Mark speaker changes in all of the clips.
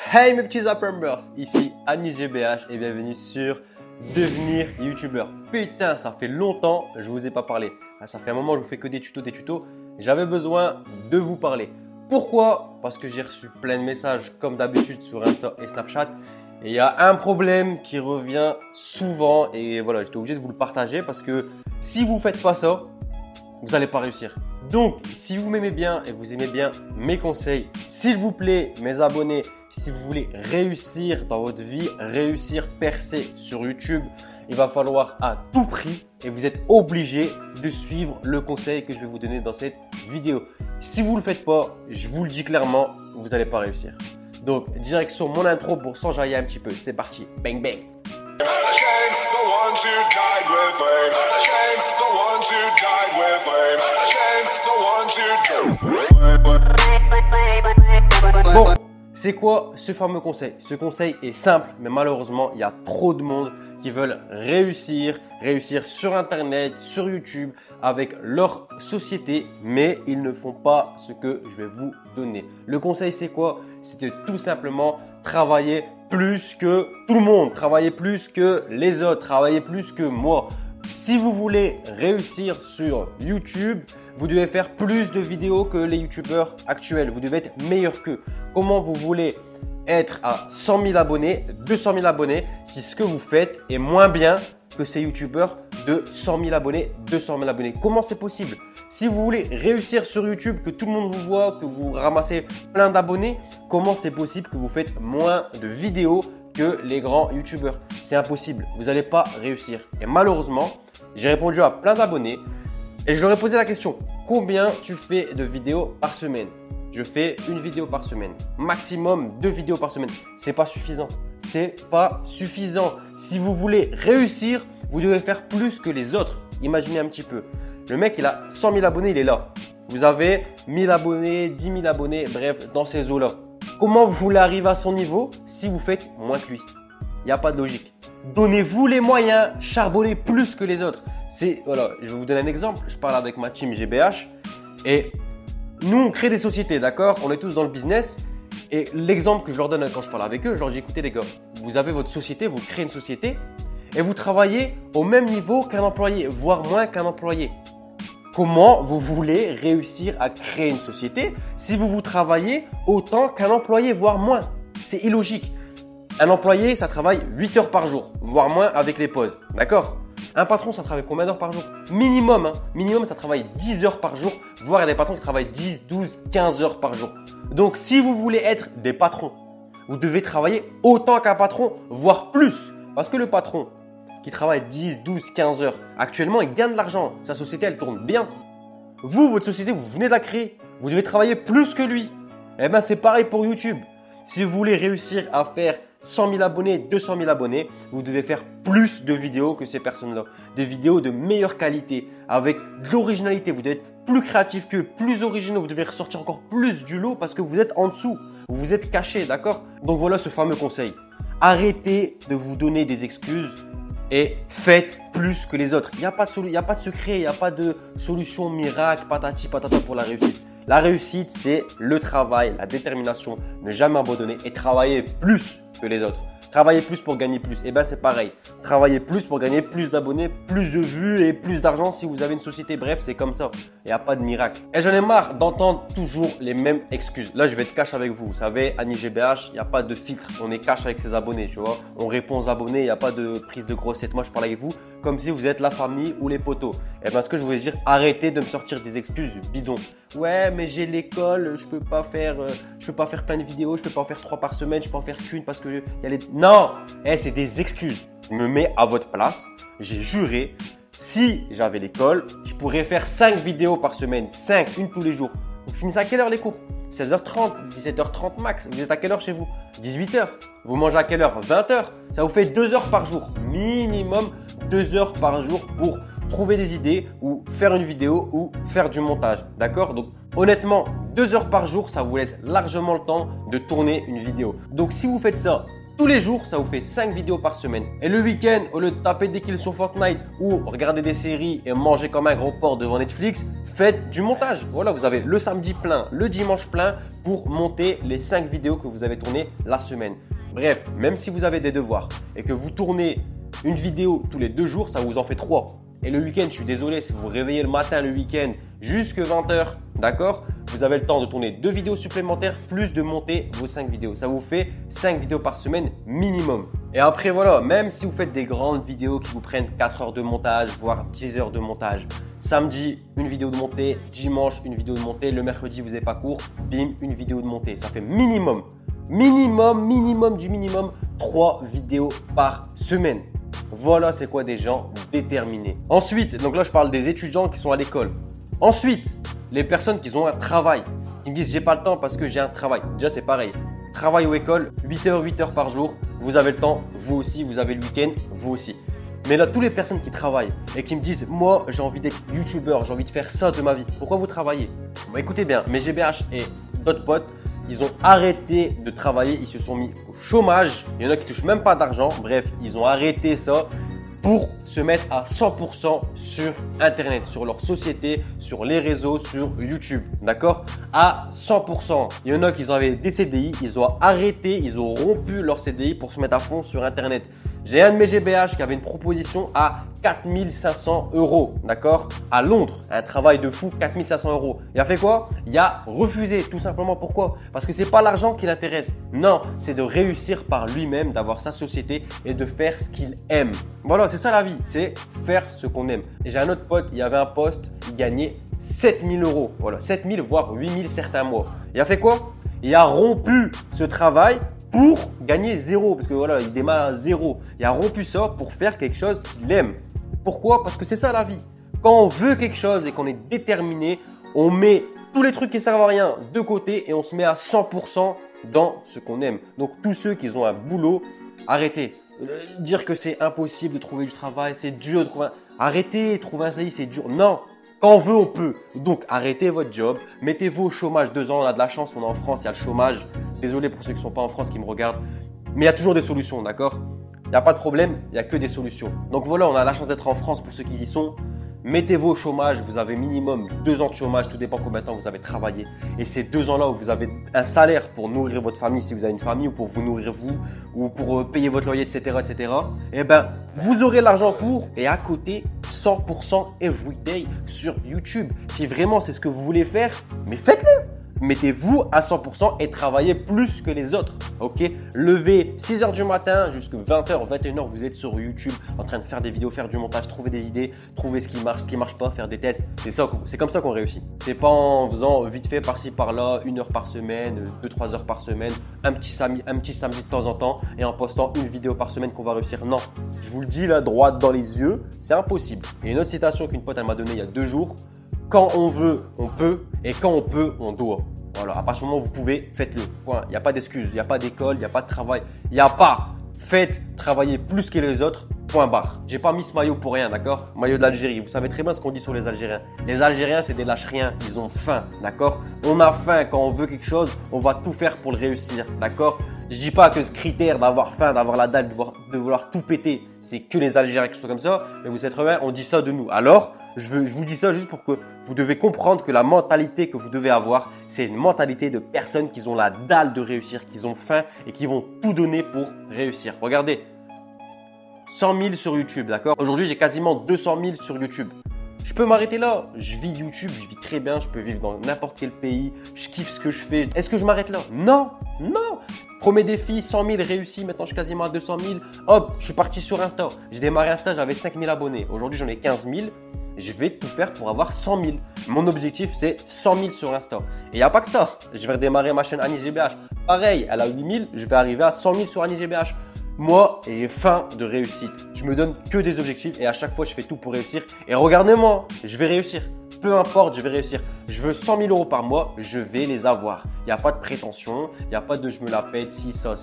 Speaker 1: Hey mes petits Zappers, ici Anis GBH et bienvenue sur Devenir YouTubeur. Putain, ça fait longtemps que je vous ai pas parlé. Ça fait un moment que je vous fais que des tutos. J'avais besoin de vous parler. Pourquoi? Parce que j'ai reçu plein de messages comme d'habitude sur Insta et Snapchat. Et il y a un problème qui revient souvent et voilà, j'étais obligé de vous le partager parce que si vous ne faites pas ça, vous n'allez pas réussir. Donc, si vous m'aimez bien et vous aimez bien mes conseils, s'il vous plaît, mes abonnés, si vous voulez réussir dans votre vie, réussir, percer sur YouTube, il va falloir à tout prix et vous êtes obligé de suivre le conseil que je vais vous donner dans cette vidéo. Si vous ne le faites pas, je vous le dis clairement, vous n'allez pas réussir. Donc, direction mon intro pour s'enjailler un petit peu. C'est parti, bang bang. Bon, c'est quoi ce fameux conseil? Ce conseil est simple, mais malheureusement, il y a trop de monde qui veulent réussir sur Internet, sur YouTube, avec leur société, mais ils ne font pas ce que je vais vous donner. Le conseil, c'est quoi? C'est de tout simplement travailler plus que tout le monde, travailler plus que les autres, travailler plus que moi. Si vous voulez réussir sur YouTube, vous devez faire plus de vidéos que les YouTubeurs actuels. Vous devez être meilleur qu'eux. Comment vous voulez être à 100 000 abonnés, 200 000 abonnés, si ce que vous faites est moins bien que ces YouTubeurs de 100 000 abonnés, 200 000 abonnés? Comment c'est possible? Si vous voulez réussir sur YouTube, que tout le monde vous voit, que vous ramassez plein d'abonnés, comment c'est possible que vous faites moins de vidéos que les grands YouTubeurs? C'est impossible. Vous n'allez pas réussir. Et malheureusement, j'ai répondu à plein d'abonnés et je leur ai posé la question: combien tu fais de vidéos par semaine? Je fais une vidéo par semaine, maximum 2 vidéos par semaine. C'est pas suffisant. C'est pas suffisant. Si vous voulez réussir, vous devez faire plus que les autres. Imaginez un petit peu. Le mec, il a 100 000 abonnés, il est là. Vous avez 1000 abonnés, 10 000 abonnés, bref, dans ces eaux-là. Comment vous voulez arriver à son niveau si vous faites moins que lui? Il n'y a pas de logique. Donnez-vous les moyens, charbonnez plus que les autres. Voilà, je vais vous donner un exemple. Je parle avec ma team GBH et nous, on crée des sociétés, d'accord? On est tous dans le business. Et l'exemple que je leur donne quand je parle avec eux, je leur dis: écoutez les gars, vous avez votre société, vous créez une société et vous travaillez au même niveau qu'un employé, voire moins qu'un employé. Comment vous voulez réussir à créer une société si vous travaillez autant qu'un employé, voire moins? C'est illogique. Un employé, ça travaille 8 heures par jour, voire moins avec les pauses, d'accord? Un patron, ça travaille combien d'heures par jour? Minimum, hein. Minimum, ça travaille 10 heures par jour, voire il y a des patrons qui travaillent 10, 12, 15 heures par jour. Donc, si vous voulez être des patrons, vous devez travailler autant qu'un patron, voire plus. Parce que le patron qui travaille 10, 12, 15 heures, actuellement, il gagne de l'argent. Sa société, elle tourne bien. Vous, votre société, vous venez de la créer. Vous devez travailler plus que lui. Eh bien, c'est pareil pour YouTube. Si vous voulez réussir à faire 100 000 abonnés, 200 000 abonnés, vous devez faire plus de vidéos que ces personnes-là. Des vidéos de meilleure qualité, avec de l'originalité. Vous devez être plus créatif qu'eux, plus originaux. Vous devez ressortir encore plus du lot parce que vous êtes en dessous. Vous êtes caché, d'accord? Donc voilà ce fameux conseil. Arrêtez de vous donner des excuses et faites plus que les autres. Il n'y a pas de secret, il n'y a pas de solution miracle, patati patata pour la réussite. La réussite, c'est le travail, la détermination, ne jamais abandonner et travailler plus que les autres. Travailler plus pour gagner plus. Et bien, c'est pareil. Travailler plus pour gagner plus d'abonnés, plus de vues et plus d'argent si vous avez une société. Bref, c'est comme ça. Il n'y a pas de miracle. Et j'en ai marre d'entendre toujours les mêmes excuses. Là, je vais être cash avec vous. Vous savez, Anis GBH, il n'y a pas de filtre. On est cash avec ses abonnés, tu vois. On répond aux abonnés, il n'y a pas de prise de grossette. Moi, je parle avec vous comme si vous êtes la famille ou les potos. Et bien, ce que je voulais dire, arrêtez de me sortir des excuses bidons. Ouais, mais j'ai l'école, je peux pas faire plein de vidéos, je peux pas en faire 3 par semaine, je peux en faire qu'une parce que il y a les… Non, c'est des excuses. Je me mets à votre place. J'ai juré, si j'avais l'école, je pourrais faire 5 vidéos par semaine, 5, une tous les jours. Vous finissez à quelle heure les cours? 16h30, 17h30 max. Vous êtes à quelle heure chez vous? 18h. Vous mangez à quelle heure? 20h. Ça vous fait 2 heures par jour. Minimum 2 heures par jour pour trouver des idées ou faire une vidéo ou faire du montage. D'accord? Donc honnêtement, 2 heures par jour, ça vous laisse largement le temps de tourner une vidéo. Donc si vous faites ça tous les jours, ça vous fait 5 vidéos par semaine. Et le week-end, au lieu de taper des kills sur Fortnite ou regarder des séries et manger comme un gros porc devant Netflix, faites du montage. Voilà, vous avez le samedi plein, le dimanche plein pour monter les 5 vidéos que vous avez tournées la semaine. Bref, même si vous avez des devoirs et que vous tournez une vidéo tous les 2 jours, ça vous en fait 3. Et le week-end, je suis désolé, si vous vous réveillez le matin le week-end jusque 20h, d'accord, vous avez le temps de tourner 2 vidéos supplémentaires plus de monter vos 5 vidéos. Ça vous fait 5 vidéos par semaine minimum. Et après voilà, même si vous faites des grandes vidéos qui vous prennent 4 heures de montage, voire 10 heures de montage, samedi, une vidéo de montée, dimanche, une vidéo de montée, le mercredi, vous n'avez pas cours, bim, une vidéo de montée. Ça fait minimum du minimum 3 vidéos par semaine. Voilà, c'est quoi des gens déterminés. Ensuite, donc là, je parle des étudiants qui sont à l'école. Ensuite, les personnes qui ont un travail, qui me disent j'ai pas le temps parce que j'ai un travail. Déjà, c'est pareil. Travail ou école, 8 heures par jour. Vous avez le temps, vous aussi, vous avez le week-end, vous aussi. Mais là, toutes les personnes qui travaillent et qui me disent moi, j'ai envie d'être youtubeur, j'ai envie de faire ça de ma vie. Pourquoi vous travaillez? Bah, écoutez bien, mes GBH et d'autres potes, ils ont arrêté de travailler, ils se sont mis au chômage. Il y en a qui touchent même pas d'argent. Bref, ils ont arrêté ça pour se mettre à 100% sur Internet, sur leur société, sur les réseaux, sur YouTube. D'accord? À 100%. Il y en a qui avaient des CDI, ils ont arrêté, ils ont rompu leur CDI pour se mettre à fond sur Internet. J'ai un de mes GBH qui avait une proposition à 4500 €, d'accord? À Londres, un travail de fou, 4500 €. Il a fait quoi? Il a refusé, tout simplement. Pourquoi? Parce que c'est pas l'argent qui l'intéresse. Non, c'est de réussir par lui-même, d'avoir sa société et de faire ce qu'il aime. Voilà, c'est ça la vie, c'est faire ce qu'on aime. Et j'ai un autre pote, il avait un poste, il gagnait 7000 €. Voilà, 7000 voire 8000 certains mois. Il a fait quoi? Il a rompu ce travail pour gagner 0, parce que voilà, il démarre à 0. Il a rompu ça pour faire quelque chose qu'il aime. Pourquoi? Parce que c'est ça la vie. Quand on veut quelque chose et qu'on est déterminé, on met tous les trucs qui servent à rien de côté et on se met à 100% dans ce qu'on aime. Donc tous ceux qui ont un boulot, arrêtez. Dire que c'est impossible de trouver du travail, c'est dur de trouver Arrêtez, trouver un CDI, c'est dur. Non. Quand on veut, on peut. Donc, arrêtez votre job. Mettez-vous au chômage 2 ans. On a de la chance. On est en France. Il y a le chômage. Désolé pour ceux qui ne sont pas en France qui me regardent. Mais il y a toujours des solutions, d'accord? Il n'y a pas de problème. Il n'y a que des solutions. Donc voilà, on a la chance d'être en France pour ceux qui y sont. Mettez-vous au chômage. Vous avez minimum 2 ans de chômage. Tout dépend combien de temps vous avez travaillé. Et ces 2 ans-là où vous avez un salaire pour nourrir votre famille, si vous avez une famille, ou pour vous nourrir vous, ou pour payer votre loyer, etc., eh ben, vous aurez l'argent pour. Et à côté, 100% everyday sur YouTube. Si vraiment c'est ce que vous voulez faire, mais faites-le. Mettez-vous à 100% et travaillez plus que les autres. Ok? Levez 6 h du matin jusqu'à 20h, 21h, vous êtes sur YouTube en train de faire des vidéos, faire du montage, trouver des idées, trouver ce qui marche pas, faire des tests. C'est comme ça qu'on réussit. C'est pas en faisant vite fait par-ci par-là, 1 heure par semaine, 2-3 heures par semaine, un petit samedi de temps en temps et en postant une vidéo par semaine qu'on va réussir. Non, je vous le dis là, droit dans les yeux, c'est impossible. Et une autre citation qu'une pote elle m'a donnée il y a 2 jours. Quand on veut, on peut. Et quand on peut, on doit. Voilà, à partir du moment où vous pouvez, faites-le. Point. Il n'y a pas d'excuses, il n'y a pas d'école, il n'y a pas de travail. Il n'y a pas. Faites travailler plus que les autres. Point barre. J'ai pas mis ce maillot pour rien, d'accord? Maillot de l'Algérie. Vous savez très bien ce qu'on dit sur les Algériens. Les Algériens, c'est des lâches-riens. Ils ont faim, d'accord? On a faim. Quand on veut quelque chose, on va tout faire pour le réussir, d'accord? Je dis pas que ce critère d'avoir faim, d'avoir la dalle, de vouloir tout péter, c'est que les Algériens qui sont comme ça. Mais vous êtes très bien, on dit ça de nous. Alors, je vous dis ça juste pour que vous devez comprendre que la mentalité que vous devez avoir, c'est une mentalité de personnes qui ont la dalle de réussir, qui ont faim et qui vont tout donner pour réussir. Regardez. 100 000 sur YouTube, d'accord? Aujourd'hui, j'ai quasiment 200 000 sur YouTube. Je peux m'arrêter là. Je vis YouTube, je vis très bien. Je peux vivre dans n'importe quel pays. Je kiffe ce que je fais. Est-ce que je m'arrête là? Non, non. Premier défi, 100 000 réussi. Maintenant, je suis quasiment à 200 000. Hop, je suis parti sur Insta. J'ai démarré Insta, j'avais 5 000 abonnés. Aujourd'hui, j'en ai 15 000. Je vais tout faire pour avoir 100 000. Mon objectif, c'est 100 000 sur Insta. Et il n'y a pas que ça. Je vais redémarrer ma chaîne Annie GBH. Pareil, elle a 8 000. Je vais arriver à 100 000 sur Annie GBH. Moi, j'ai faim de réussite. Je me donne que des objectifs et à chaque fois, je fais tout pour réussir. Et regardez-moi, je vais réussir. Peu importe, je vais réussir. Je veux 100 000 € par mois, je vais les avoir. Il n'y a pas de prétention, il n'y a pas de je me la pète, si, ça.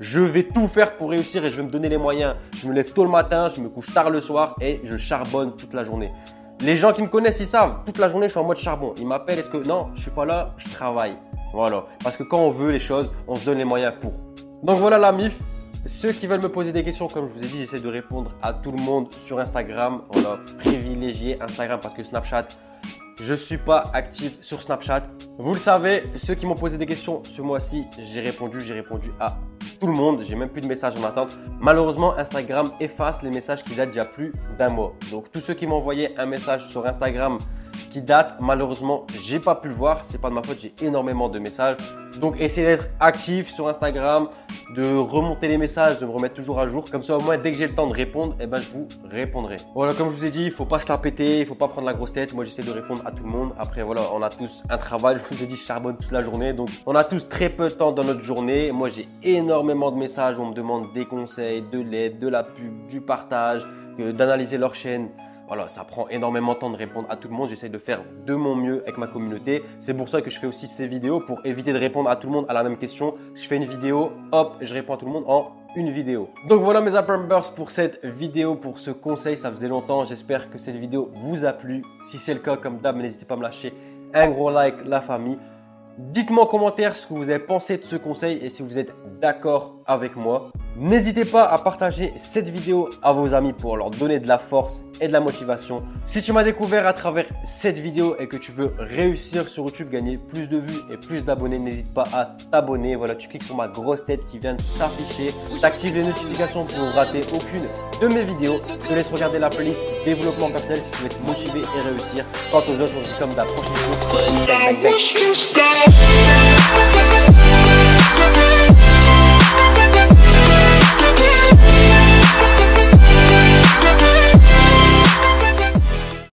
Speaker 1: Je vais tout faire pour réussir et je vais me donner les moyens. Je me lève tôt le matin, je me couche tard le soir et je charbonne toute la journée. Les gens qui me connaissent, ils savent. Toute la journée, je suis en mode charbon. Ils m'appellent, est-ce que… Non, je suis pas là, je travaille. Voilà. Parce que quand on veut les choses, on se donne les moyens pour. Donc voilà la MIF. Ceux qui veulent me poser des questions, comme je vous ai dit, j'essaie de répondre à tout le monde sur Instagram. On a privilégié Instagram parce que Snapchat, je ne suis pas actif sur Snapchat. Vous le savez, ceux qui m'ont posé des questions ce mois-ci, j'ai répondu à tout le monde. J'ai même plus de messages en attente. Malheureusement, Instagram efface les messages qui datent d'il y a plus d'un mois. Donc tous ceux qui m'ont envoyé un message sur Instagram qui date, malheureusement, j'ai pas pu le voir. C'est pas de ma faute, j'ai énormément de messages. Donc essayez d'être actif sur Instagram, de remonter les messages, de me remettre toujours à jour. Comme ça, au moins, dès que j'ai le temps de répondre, je vous répondrai. Voilà, comme je vous ai dit, il faut pas se la péter, il faut pas prendre la grosse tête. Moi, j'essaie de répondre à tout le monde. Après, voilà, on a tous un travail. Je vous ai dit, je charbonne toute la journée. Donc, on a tous très peu de temps dans notre journée. Moi, j'ai énormément de messages où on me demande des conseils, de l'aide, de la pub, du partage, d'analyser leur chaîne. Voilà, ça prend énormément de temps de répondre à tout le monde. J'essaie de faire de mon mieux avec ma communauté. C'est pour ça que je fais aussi ces vidéos pour éviter de répondre à tout le monde à la même question. Je fais une vidéo, hop, je réponds à tout le monde en une vidéo. Donc voilà mes Apprenbers pour cette vidéo, pour ce conseil. Ça faisait longtemps. J'espère que cette vidéo vous a plu. Si c'est le cas, comme d'hab, n'hésitez pas à me lâcher un gros like, la famille. Dites-moi en commentaire ce que vous avez pensé de ce conseil et si vous êtes d'accord avec moi. N'hésitez pas à partager cette vidéo à vos amis pour leur donner de la force et de la motivation. Si tu m'as découvert à travers cette vidéo et que tu veux réussir sur YouTube, gagner plus de vues et plus d'abonnés, n'hésite pas à t'abonner. Voilà, tu cliques sur ma grosse tête qui vient de s'afficher. Tu actives les notifications pour ne rater aucune de mes vidéos. Je te laisse regarder la playlist développement personnel si tu veux être motivé et réussir. Quant aux autres, on se dit comme d'hab. Prochaine vidéo.